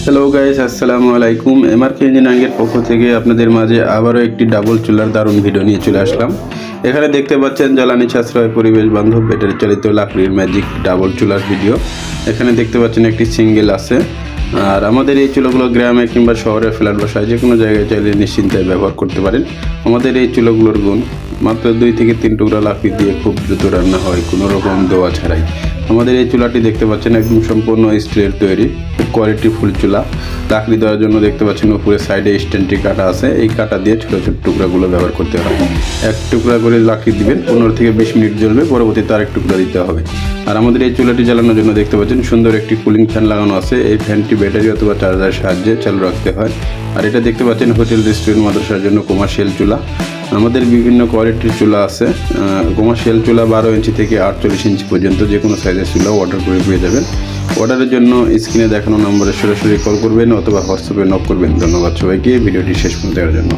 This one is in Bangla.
হ্যালো গাইস, আসসালামু আলাইকুম। এমআরকে ইঞ্জিনিয়ারিংয়ের পক্ষ থেকে আপনাদের মাঝে আবারও একটি ডাবল চুলার দারুণ ভিডিও নিয়ে চলে আসলাম। এখানে দেখতে পাচ্ছেন জ্বালানি সাশ্রয়, পরিবেশ বান্ধব, ব্যাটারি চালিত লাকড়ির ম্যাজিক ডাবল চুলার ভিডিও। এখানে দেখতে পাচ্ছেন একটি সিঙ্গেল আছে। আর আমাদের এই চুলাগুলো গ্রামে কিংবা শহরে, ফ্ল্যাট বাসায় যে কোনো জায়গায় চাইলে নিশ্চিন্তে ব্যবহার করতে পারেন। আমাদের এই চুলাগুলোর গুণ, মাত্র 2 থেকে 3 টুকরা লাকড়ি দিয়ে খুব দ্রুত রান্না হয়, কোনো রকম দোয়া ছাড়াই। আমাদের এই চুলাটি দেখতে পাচ্ছেন একদম সম্পূর্ণ স্টিলের তৈরি, কোয়ালিটি ফুল চুলা। লাকড়ি দেওয়ার জন্য দেখতে পাচ্ছেন উপরে সাইডে স্ট্যান্ডটি কাটা আছে, এই কাটা দিয়ে ছোটো ছোটো টুকরাগুলো ব্যবহার করতে হয়। এক টুকরা করে লাকড়ি দিবেন, 15 থেকে 20 মিনিট জ্বলবে, পরবর্তীতে আরেক টুকরা দিতে হবে। আর আমাদের এই চুলাটি জ্বালানোর জন্য দেখতে পাচ্ছেন সুন্দর একটি কুলিং ফ্যান লাগানো আছে। এই ফ্যানটি ব্যাটারি অথবা চার্জারের সাহায্যে চালু রাখতে হয়। আর এটা দেখতে পাচ্ছেন হোটেল, রেস্টুরেন্ট, মাদ্রাসার জন্য কমার্শিয়াল চুলা। আমাদের বিভিন্ন কোয়ালিটির চুলা আছে। কমার্শিয়াল চুলা 12 ইঞ্চি থেকে 48 ইঞ্চি পর্যন্ত যে কোনো সাইজের চুলা অর্ডার করে পেয়ে যাবেন। অর্ডারের জন্য স্ক্রিনে দেখানো নম্বরে সরাসরি কল করবেন অথবা হোয়াটসঅ্যাপে নক করবেন। ধন্যবাদ সবাইকে ভিডিওটি শেষ পর্যন্ত দেওয়ার জন্য।